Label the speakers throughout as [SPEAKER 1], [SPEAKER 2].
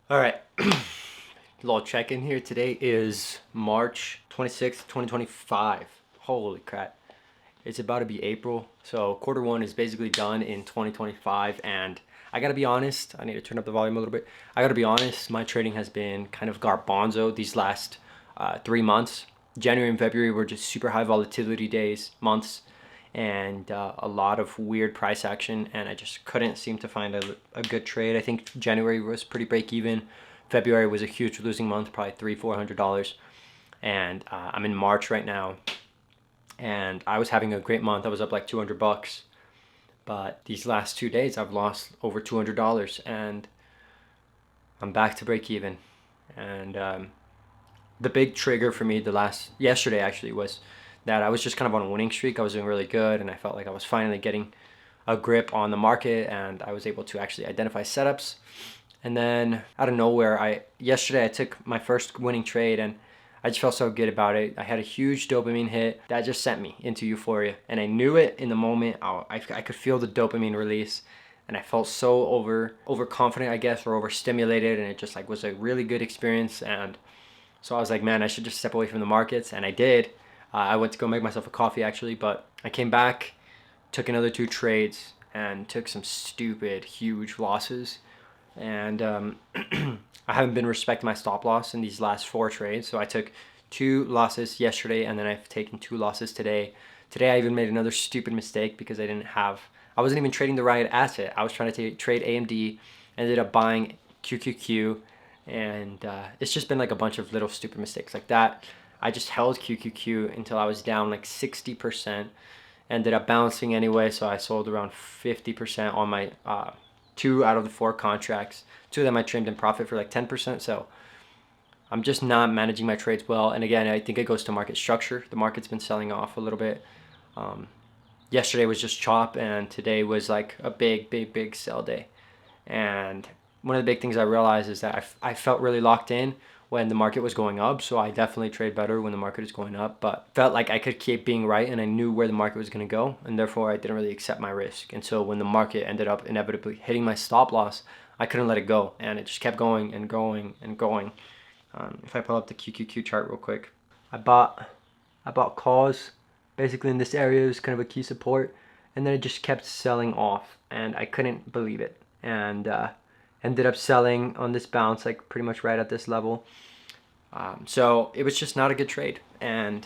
[SPEAKER 1] All right, little check-in here. Today is March 26th, 2025. Holy crap. It's about to be April. So quarter one is basically done in 2025. And I gotta be honest, I need to turn up the volume a little bit. I gotta be honest, my trading has been kind of garbanzo these last 3 months. January and February were just super high volatility months, and a lot of weird price action, and I just couldn't seem to find a good trade. I think January was pretty break even. February was a huge losing month, probably $300-400, and I'm in March right now, and I was having a great month. I was up like $200, but these last 2 days I've lost over $200, and I'm back to break even. And the big trigger for me yesterday actually was that I was just kind of on a winning streak. I was doing really good, and I felt like I was finally getting a grip on the market, and I was able to actually identify setups. And then out of nowhere, yesterday I took my first winning trade, and I just felt so good about it. I had a huge dopamine hit that just sent me into euphoria, and I knew it in the moment. I could feel the dopamine release, and I felt so overconfident, I guess, or overstimulated, and it just like was a really good experience. And so I was like, man, I should just step away from the markets, and I did. I went to go make myself a coffee actually, but I came back, took another two trades, and took some stupid huge losses. And I haven't been respecting my stop loss in these last four trades. So I took two losses yesterday, and then I've taken two losses today. Today I even made another stupid mistake because I wasn't even trading the right asset. I was trying to trade AMD, ended up buying QQQ, and it's just been like a bunch of little stupid mistakes like that. I just held QQQ until I was down like 60%. Ended up bouncing anyway, so I sold around 50% on my two out of the four contracts. Two of them I trimmed in profit for like 10%. So I'm just not managing my trades well. And again, I think it goes to market structure. The market's been selling off a little bit. Um, Yesterday was just chop, and today was like a big sell day. And one of the big things I realized is that I felt really locked in when the market was going up. So I definitely trade better when the market is going up, but felt like I could keep being right, and I knew where the market was going to go. And therefore I didn't really accept my risk. And so when the market ended up inevitably hitting my stop loss, I couldn't let it go. And it just kept going and going and going. If I pull up the QQQ chart real quick, I bought I bought calls basically in this area. It was kind of a key support, and then it just kept selling off, and I couldn't believe it. And ended up selling on this bounce, like pretty much right at this level. So it was just not a good trade, and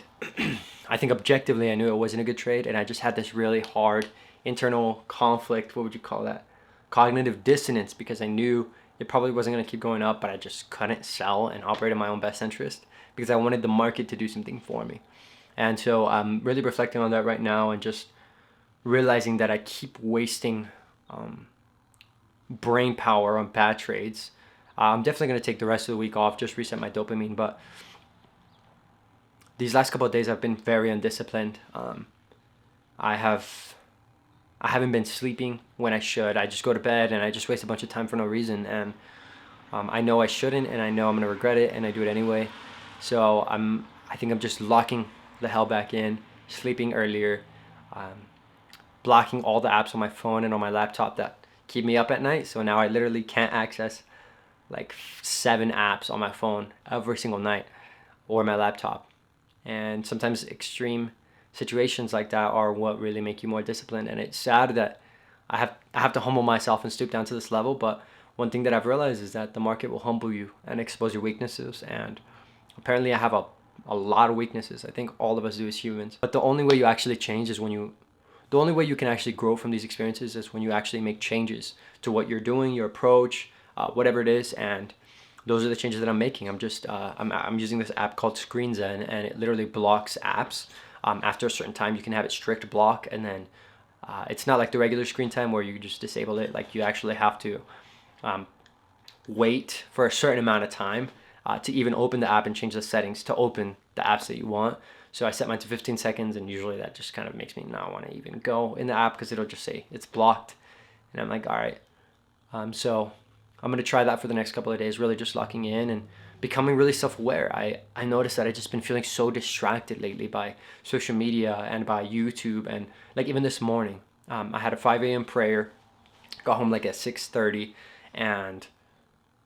[SPEAKER 1] I think objectively I knew it wasn't a good trade, and I just had this really hard internal conflict. What would you call that? Cognitive dissonance, because I knew it probably wasn't going to keep going up, but I just couldn't sell and operate in my own best interest because I wanted the market to do something for me. And so I'm really reflecting on that right now, and just realizing that I keep wasting um, brain power on bad trades. I'm definitely going to take the rest of the week off, just reset my dopamine. But these last couple of days, I've been very undisciplined. I have I haven't been sleeping when I should. I just go to bed and I just waste a bunch of time for no reason. And I know I shouldn't, and I know I'm gonna regret it, and I do it anyway. So I think I'm just locking the hell back in, sleeping earlier, um, blocking all the apps on my phone and on my laptop that keep me up at night. So now I literally can't access like 7 apps on my phone every single night, or my laptop. And sometimes extreme situations like that are what really make you more disciplined. And it's sad that I have to humble myself and stoop down to this level. But one thing that I've realized is that the market will humble you and expose your weaknesses. And apparently I have a lot of weaknesses. I think all of us do as humans. But the only way you actually change is when you the only way you can actually grow from these experiences is when you actually make changes to what you're doing, your approach, whatever it is. And those are the changes that I'm making. I'm using this app called ScreenZen, and it literally blocks apps. After a certain time, you can have it strict block, and then it's not like the regular screen time where you just disable it. Like, you actually have to um, wait for a certain amount of time to even open the app and change the settings to open the apps that you want. So I set mine to 15 seconds, and usually that just kind of makes me not want to even go in the app because it'll just say it's blocked. And I'm like, all right. So I'm gonna try that for the next couple of days, really just locking in and becoming really self-aware. I noticed that I just been feeling so distracted lately by social media and by YouTube, and like even this morning, I had a 5 a.m. prayer, got home like at 6:30, and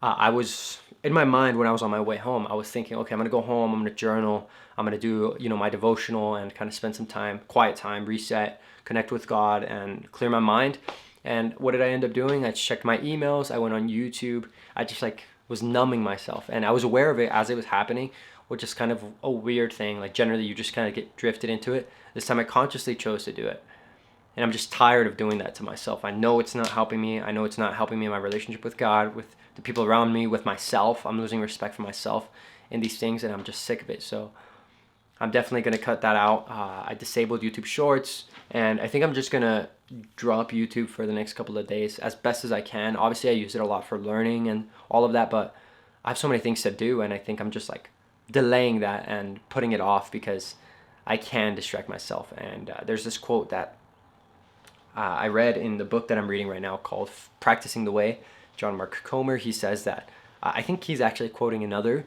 [SPEAKER 1] I was in my mind when I was on my way home, I was thinking, okay, I'm gonna go home, I'm gonna journal, I'm gonna do, my devotional and kind of spend some time, quiet time, reset, connect with God and clear my mind. And what did I end up doing? I checked my emails, I went on YouTube, I just like was numbing myself, and I was aware of it as it was happening, which is kind of a weird thing. Like generally you just kind of get drifted into it. This time I consciously chose to do it. And I'm just tired of doing that to myself. I know it's not helping me. I know it's not helping me in my relationship with God, with the people around me, with myself. I'm losing respect for myself in these things, and I'm just sick of it. So I'm definitely going to cut that out. I disabled YouTube Shorts, and I think I'm just going to drop YouTube for the next couple of days as best as I can. Obviously, I use it a lot for learning and all of that, but I have so many things to do, and I think I'm just like delaying that and putting it off because I can distract myself. And there's this quote that I read in the book that I'm reading right now called Practicing the Way. John Mark Comer, he says that, I think he's actually quoting another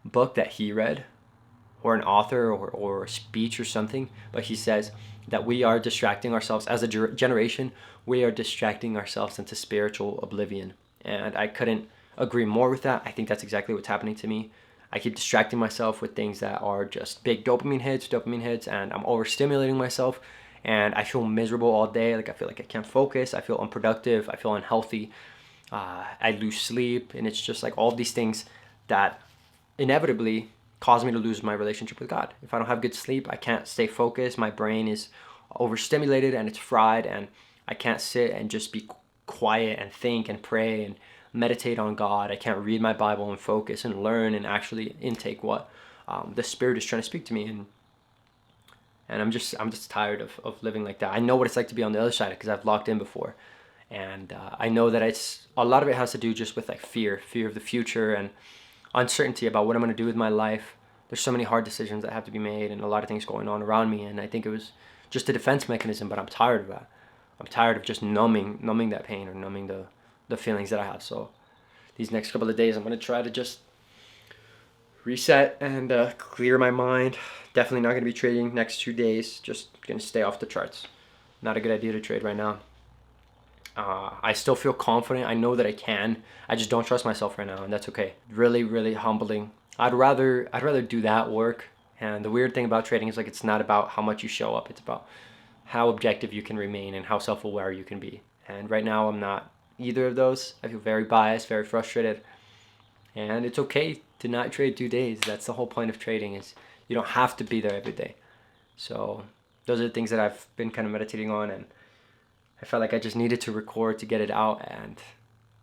[SPEAKER 1] book that he read, or an author, or a speech or something, but he says that we are distracting ourselves as a generation. We are distracting ourselves into spiritual oblivion, and I couldn't agree more with that. I think that's exactly what's happening to me. I keep distracting myself with things that are just big dopamine hits, and I'm overstimulating myself, and I feel miserable all day. Like I feel like I can't focus, I feel unproductive, I feel unhealthy, I lose sleep, and it's just like all of these things that inevitably cause me to lose my relationship with God. If I don't have good sleep, I can't stay focused. My brain is overstimulated and it's fried, and I can't sit and just be quiet and think and pray and meditate on God. I can't read my Bible and focus and learn and actually intake what the Spirit is trying to speak to me. And I'm just tired of living like that. I know what it's like to be on the other side because I've locked in before, and I know that it's a lot of it has to do just with like fear of the future and uncertainty about what I'm going to do with my life. There's so many hard decisions that have to be made and a lot of things going on around me, and I think it was just a defense mechanism, but I'm tired of that. I'm tired of just numbing that pain, or numbing the feelings that I have. So these next couple of days I'm going to try to just reset and clear my mind. Definitely not going to be trading next 2 days. Just going to stay off the charts. Not a good idea to trade right now. I still feel confident. I know that I can. I just don't trust myself right now, and that's okay. Really, really humbling. I'd rather do that work. And the weird thing about trading is like it's not about how much you show up. It's about how objective you can remain and how self-aware you can be. And right now I'm not either of those. I feel very biased, very frustrated. And it's okay to not trade 2 days. That's the whole point of trading, is you don't have to be there every day. So those are the things that I've been kind of meditating on, and I felt like I just needed to record to get it out. And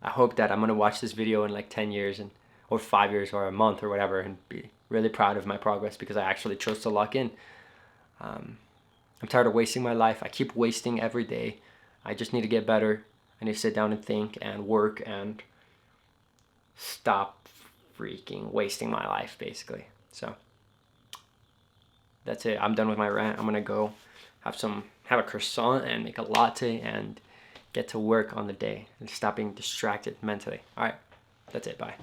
[SPEAKER 1] I hope that I'm going to watch this video in like 10 years or 5 years or a month or whatever and be really proud of my progress because I actually chose to lock in. I'm tired of wasting my life. I keep wasting every day. I just need to get better. I need to sit down and think and work and stop freaking wasting my life, basically. So that's it. I'm done with my rant. I'm gonna go have a croissant and make a latte and get to work on the day and stop being distracted mentally. All right, that's it. Bye.